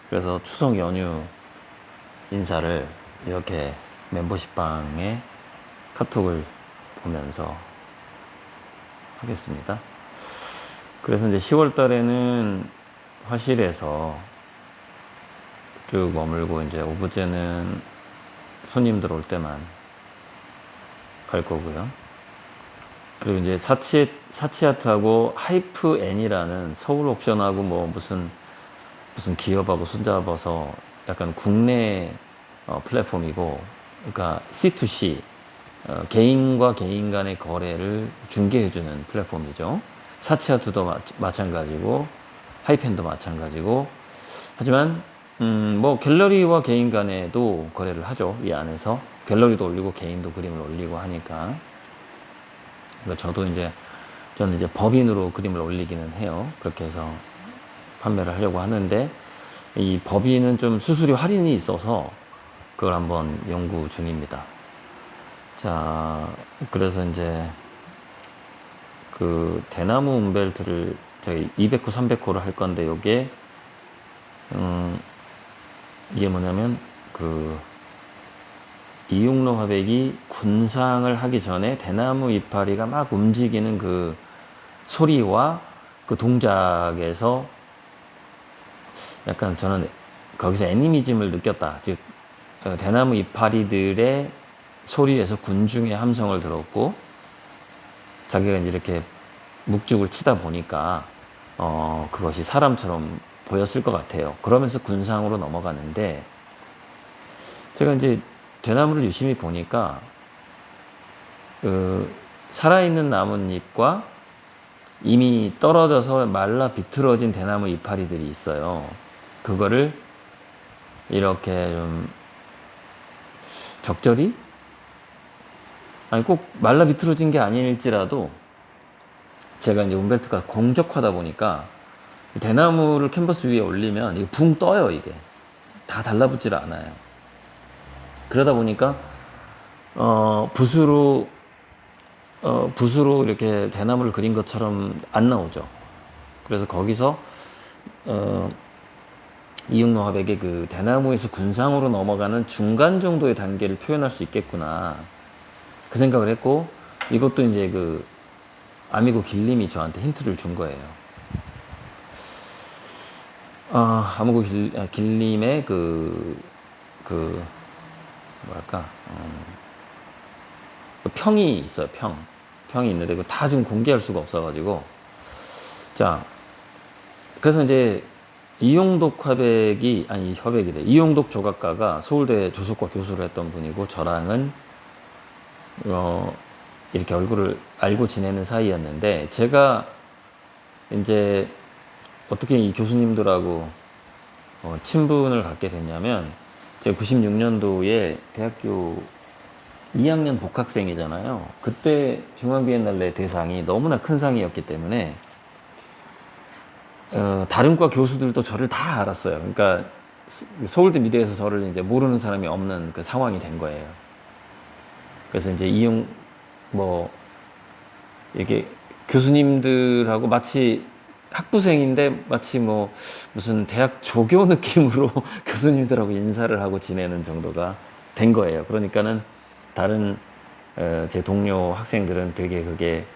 그래서 추석 연휴 인사를 이렇게 멤버십방에 카톡을 보면서 하겠습니다. 그래서 이제 10월 달에는 화실에서 쭉 머물고, 이제 오브제는 손님들 올 때만 갈 거고요. 그리고 이제 사치아트하고 하이프 N이라는 서울 옥션하고 뭐 무슨 기업하고 손잡아서 약간 국내 플랫폼이고, 그러니까 C2C, 개인과 개인 간의 거래를 중개해주는 플랫폼이죠. 사치아트도 마찬가지고 하이펜도 마찬가지고, 하지만 뭐 갤러리와 개인 간에도 거래를 하죠. 이 안에서 갤러리도 올리고 개인도 그림을 올리고 하니까. 그러니까 저는 이제 법인으로 그림을 올리기는 해요. 그렇게 해서 판매를 하려고 하는데, 이 법인은 좀 수수료 할인이 있어서 그걸 한번 연구 중입니다. 자, 그래서 이제 그 대나무 움벨트를 저희 200호, 300호를 할 건데, 이게 뭐냐면 그 이육로 화백이 군상을 하기 전에 대나무 이파리가 막 움직이는 그 소리와 그 동작에서 약간 저는 거기서 애니미즘을 느꼈다. 즉, 대나무 이파리들의 소리에서 군중의 함성을 들었고, 자기가 이제 이렇게 묵죽을 치다 보니까 그것이 사람처럼 보였을 것 같아요. 그러면서 군상으로 넘어가는데, 제가 이제 대나무를 유심히 보니까 살아있는 나뭇잎과 이미 떨어져서 말라 비틀어진 대나무 이파리들이 있어요. 그거를 이렇게 좀 적절히, 아니 꼭 말라 비틀어진 게 아닐지라도, 제가 이제 움벨트가 공적하다 보니까 대나무를 캔버스 위에 올리면 이게 붕 떠요. 이게 다 달라붙질 않아요. 그러다 보니까 붓으로 이렇게 대나무를 그린 것처럼 안 나오죠. 그래서 거기서 이육로 화백의 그 대나무에서 군상으로 넘어가는 중간 정도의 단계를 표현할 수 있겠구나, 그 생각을 했고, 이것도 이제 그 아미고 길림이 저한테 힌트를 준 거예요. 아미고 길림의 뭐랄까, 평이 있어요. 평이 있는데 그거 다 지금 공개할 수가 없어가지고. 자, 그래서 이제 이용독 이용독 조각가가 서울대 조속과 교수를 했던 분이고, 저랑은 이렇게 얼굴을 알고 지내는 사이였는데, 제가 이제 어떻게 이 교수님들하고 친분을 갖게 됐냐면, 제가 96년도에 대학교 2학년 복학생이잖아요. 그때 중앙비엔날레 대상이 너무나 큰 상이었기 때문에 다른 과 교수들도 저를 다 알았어요. 그러니까 서울대 미대에서 저를 이제 모르는 사람이 없는 그 상황이 된 거예요. 그래서 이제 이게 교수님들하고 마치 학부생인데 마치 무슨 대학 조교 느낌으로 교수님들하고 인사를 하고 지내는 정도가 된 거예요. 그러니까는 다른 제 동료 학생들은 되게 그게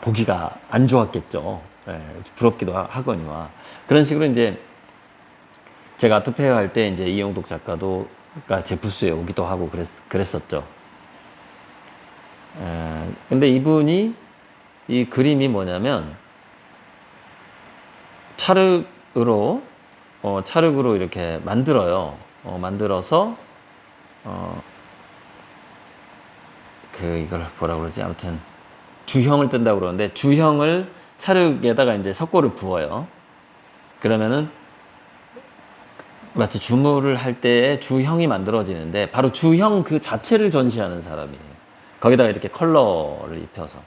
보기가 안 좋았겠죠. 부럽기도 하거니와. 그런 식으로 이제 제가 아트페어 할 때 이제 이용독 작가도 그러니까 제 부스에 오기도 하고 그랬었죠. 근데 이분이 이 그림이 뭐냐면 찰흙으로 이렇게 만들어요. 만들어서 이걸 뭐라 그러지? 아무튼 주형을 뜬다고 그러는데, 주형을 찰흙에다가 이제 석고를 부어요. 그러면은 마치 주물을 할 때의 주형이 만들어지는데, 바로 주형 그 자체를 전시하는 사람이에요. 거기다가 이렇게 컬러를 입혀서.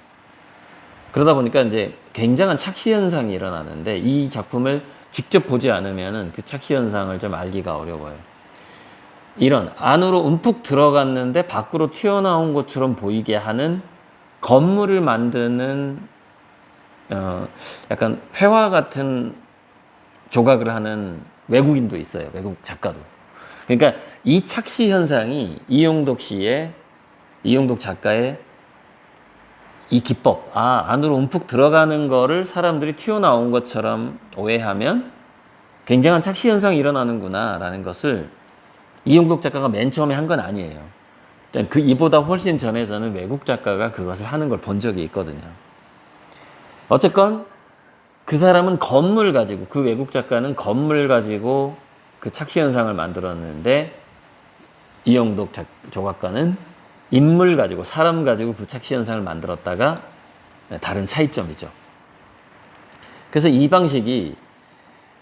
그러다 보니까 이제 굉장한 착시 현상이 일어나는데, 이 작품을 직접 보지 않으면은 그 착시 현상을 좀 알기가 어려워요. 이런 안으로 움푹 들어갔는데 밖으로 튀어나온 것처럼 보이게 하는 건물을 만드는 약간 회화 같은 조각을 하는 외국인도 있어요. 외국 작가도. 그러니까 이 착시 현상이 이용독 작가의 이 기법, 안으로 움푹 들어가는 거를 사람들이 튀어나온 것처럼 오해하면 굉장한 착시 현상이 일어나는구나 라는 것을 이용독 작가가 맨 처음에 한 건 아니에요. 그 이보다 훨씬 전에 저는 외국 작가가 그것을 하는 걸 본 적이 있거든요. 어쨌건 그 사람은 건물 가지고, 그 외국 작가는 건물 가지고 그 착시 현상을 만들었는데 이용독 조각가는 인물 가지고, 사람 가지고 그 착시 현상을 만들었다가 다른 차이점이죠. 그래서 이 방식이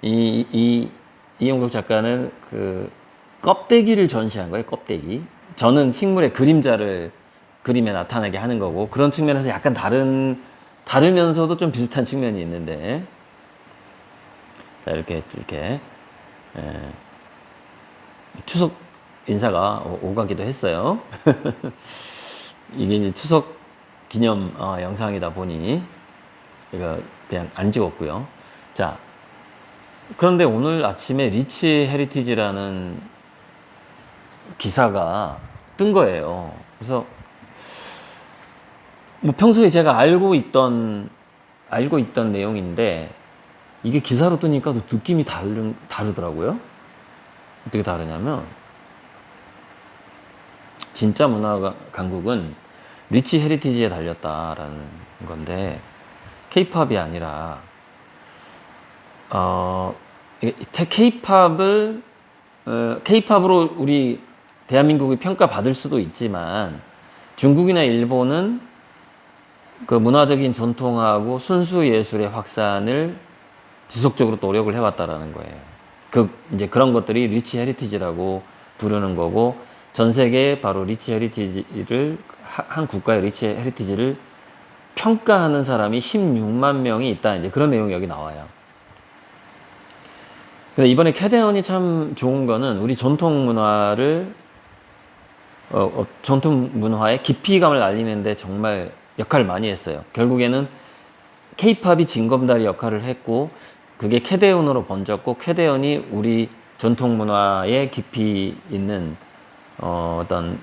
이용독 작가는 그 껍데기를 전시한 거예요. 껍데기. 저는 식물의 그림자를 그림에 나타나게 하는 거고, 그런 측면에서 약간 다르면서도 좀 비슷한 측면이 있는데, 자, 이렇게 추석 인사가 오가기도 했어요. 이게 이제 추석 기념 영상이다 보니 이거 그냥 안 찍었고요. 자, 그런데 오늘 아침에 리치 헤리티지라는 기사가 뜬 거예요. 그래서 뭐 평소에 제가 알고 있던 내용인데 이게 기사로 뜨니까 또 느낌이 다르더라고요. 어떻게 다르냐면, 진짜 문화 강국은 리치 헤리티지에 달렸다라는 건데, 케이팝이 아니라 케이팝으로 우리 대한민국이 평가받을 수도 있지만, 중국이나 일본은 그 문화적인 전통하고 순수 예술의 확산을 지속적으로 노력을 해왔다라는 거예요. 이제 그런 것들이 리치 헤리티지라고 부르는 거고, 전 세계에 바로 리치 헤리티지를, 한 국가의 리치 헤리티지를 평가하는 사람이 16만 명이 있다. 이제 그런 내용이 여기 나와요. 근데 이번에 캐대언이 참 좋은 거는 우리 전통 문화를, 전통 문화의 깊이감을 알리는데 정말 역할을 많이 했어요. 결국에는 케이팝이 징검다리 역할을 했고, 그게 캐대언으로 번졌고, 캐대언이 우리 전통 문화의 깊이 있는 어떤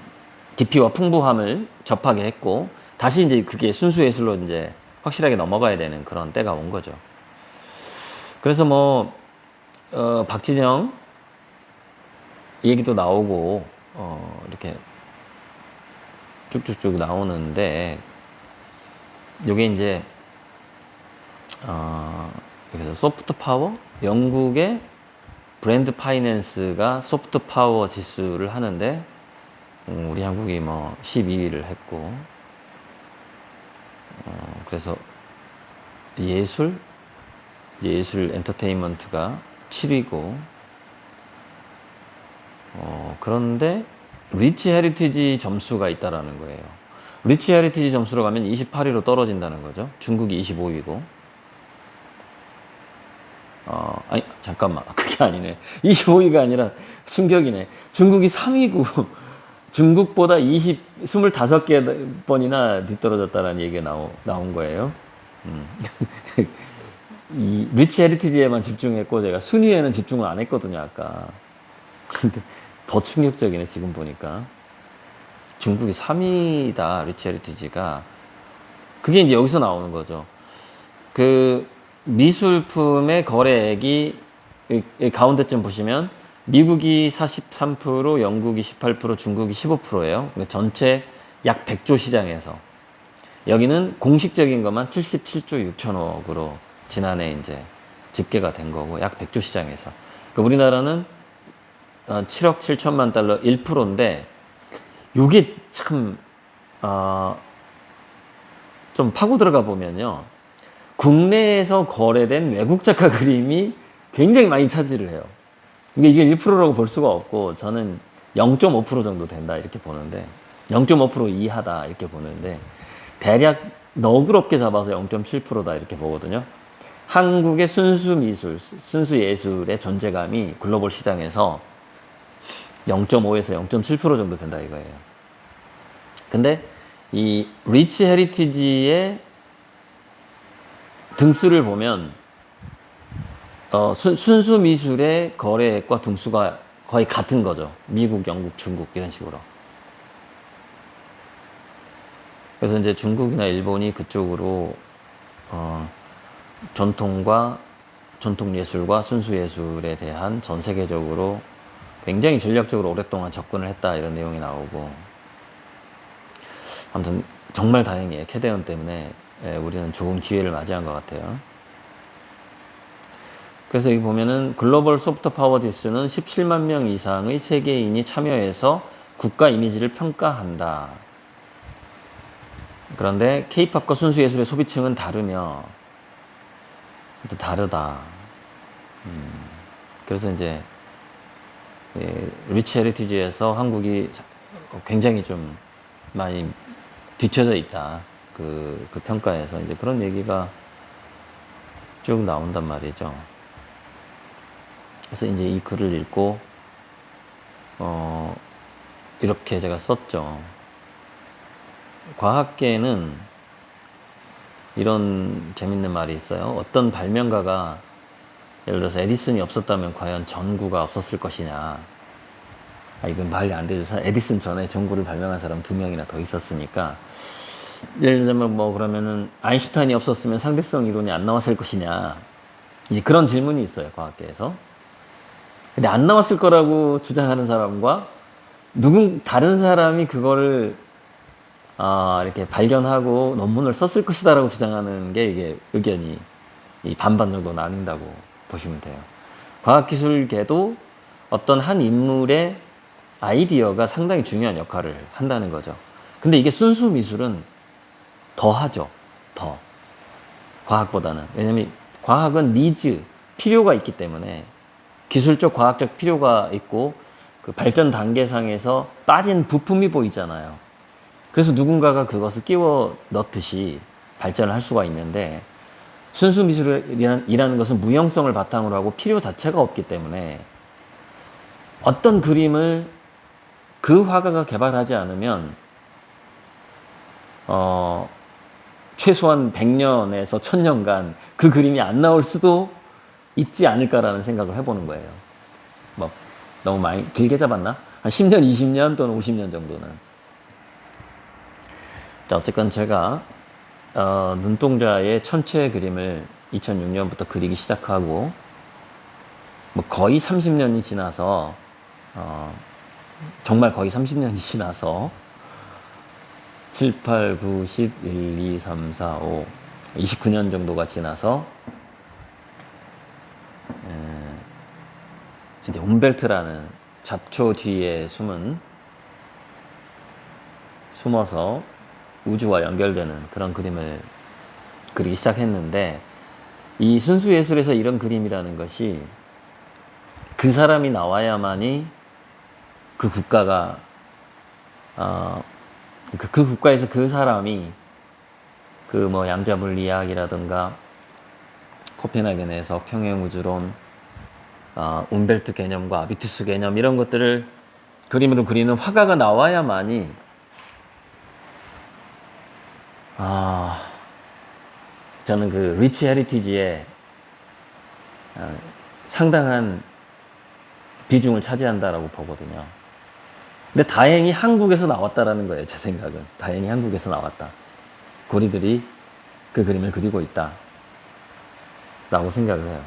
깊이와 풍부함을 접하게 했고, 다시 이제 그게 순수 예술로 이제 확실하게 넘어가야 되는 그런 때가 온 거죠. 그래서 뭐 박진영 얘기도 나오고 이렇게 쭉쭉쭉 나오는데, 이게 이제 그래서 소프트 파워, 영국의 브랜드 파이낸스가 소프트 파워 지수를 하는데 우리 한국이 뭐 12위를 했고, 그래서 예술 엔터테인먼트가 7위고, 그런데 리치 헤리티지 점수가 있다라는 거예요. 리치 헤리티지 점수로 가면 28위로 떨어진다는 거죠. 중국이 25위고. 아니, 잠깐만. 그게 아니네. 25위가 아니라 충격이네. 중국이 3위고, 중국보다 25개 번이나 뒤떨어졌다는 얘기가 나온 거예요. 이 리치 헤리티지에만 집중했고, 제가 순위에는 집중을 안 했거든요, 아까. 근데 더 충격적이네, 지금 보니까. 중국이 3위다, 리치 헤리티지가. 그게 이제 여기서 나오는 거죠. 그 미술품의 거래액이 가운데쯤 보시면 미국이 43%, 영국이 18%, 중국이 15%예요. 전체 약 100조 시장에서 여기는 공식적인 것만 77조 6천억으로 지난해 이제 집계가 된 거고, 약 100조 시장에서. 그러니까 우리나라는 7억 7천만 달러 1%인데, 요게 참 좀 파고 들어가 보면요, 국내에서 거래된 외국 작가 그림이 굉장히 많이 차지를 해요. 이게 1%라고 볼 수가 없고, 저는 0.5% 정도 된다 이렇게 보는데, 0.5% 이하다 이렇게 보는데, 대략 너그럽게 잡아서 0.7%다 이렇게 보거든요. 한국의 순수 미술, 순수 예술의 존재감이 글로벌 시장에서 0.5에서 0.7% 정도 된다 이거예요. 근데 이 리치 헤리티지의 등수를 보면 순수 미술의 거래액과 등수가 거의 같은 거죠. 미국, 영국, 중국 이런 식으로. 그래서 이제 중국이나 일본이 그쪽으로 전통과 전통 예술과 순수 예술에 대한 전 세계적으로 굉장히 전략적으로 오랫동안 접근을 했다 이런 내용이 나오고, 아무튼 정말 다행이에요. 캐대언 때문에 우리는 좋은 기회를 맞이한 것 같아요. 그래서 여기 보면은 글로벌 소프트 파워 지수는 17만 명 이상의 세계인이 참여해서 국가 이미지를 평가한다. 그런데 K-팝과 순수 예술의 소비층은 다르며 또 다르다. 그래서 이제 리치 헤리티지에서 한국이 굉장히 좀 많이 뒤쳐져 있다. 그 평가에서 이제 그런 얘기가 쭉 나온단 말이죠. 그래서 이제 이 글을 읽고 이렇게 제가 썼죠. 과학계는 이런 재밌는 말이 있어요. 어떤 발명가가 예를 들어서 에디슨이 없었다면 과연 전구가 없었을 것이냐. 이건 말이 안 되죠. 에디슨 전에 전구를 발명한 사람 2명이나 더 있었으니까. 예를 들면 뭐 그러면은 아인슈타인이 없었으면 상대성 이론이 안 나왔을 것이냐. 이제 그런 질문이 있어요. 과학계에서. 근데 안 나왔을 거라고 주장하는 사람과 다른 사람이 그거를 이렇게 발견하고 논문을 썼을 것이다라고 주장하는 게 이게 의견이 반반 정도 나뉜다고 보시면 돼요. 과학기술계도 어떤 한 인물의 아이디어가 상당히 중요한 역할을 한다는 거죠. 근데 이게 순수 미술은 더 하죠. 더. 과학보다는. 왜냐면 과학은 니즈, 필요가 있기 때문에 기술적, 과학적 필요가 있고 그 발전 단계상에서 빠진 부품이 보이잖아요. 그래서 누군가가 그것을 끼워 넣듯이 발전을 할 수가 있는데, 순수 미술이라는 것은 무형성을 바탕으로 하고 필요 자체가 없기 때문에 어떤 그림을 그 화가가 개발하지 않으면 최소한 100년에서 1000년간 그 그림이 안 나올 수도 있지 않을까라는 생각을 해보는 거예요. 뭐 너무 많이 길게 잡았나? 한 10년, 20년 또는 50년 정도는. 자, 어쨌건 제가 눈동자의 천체 그림을 2006년부터 그리기 시작하고 뭐 거의 30년이 지나서 정말 거의 30년이 지나서 7, 8, 9, 10, 1, 2, 3, 4, 5 29년 정도가 지나서 이제 움벨트라는 잡초 뒤에 숨어서 우주와 연결되는 그런 그림을 그리기 시작했는데, 이 순수 예술에서 이런 그림이라는 것이 그 사람이 나와야만이 그 국가가 그 국가에서 그 사람이 그 뭐 양자물리학이라든가 코펜하겐에서 평행우주론, 움벨트 개념과 아비투스 개념 이런 것들을 그림으로 그리는 화가가 나와야만이 저는 그 리치 헤리티지에 상당한 비중을 차지한다라고 보거든요. 근데 다행히 한국에서 나왔다라는 거예요. 제 생각은 다행히 한국에서 나왔다. 고리들이 그 그림을 그리고 있다 라고 생각을 해요.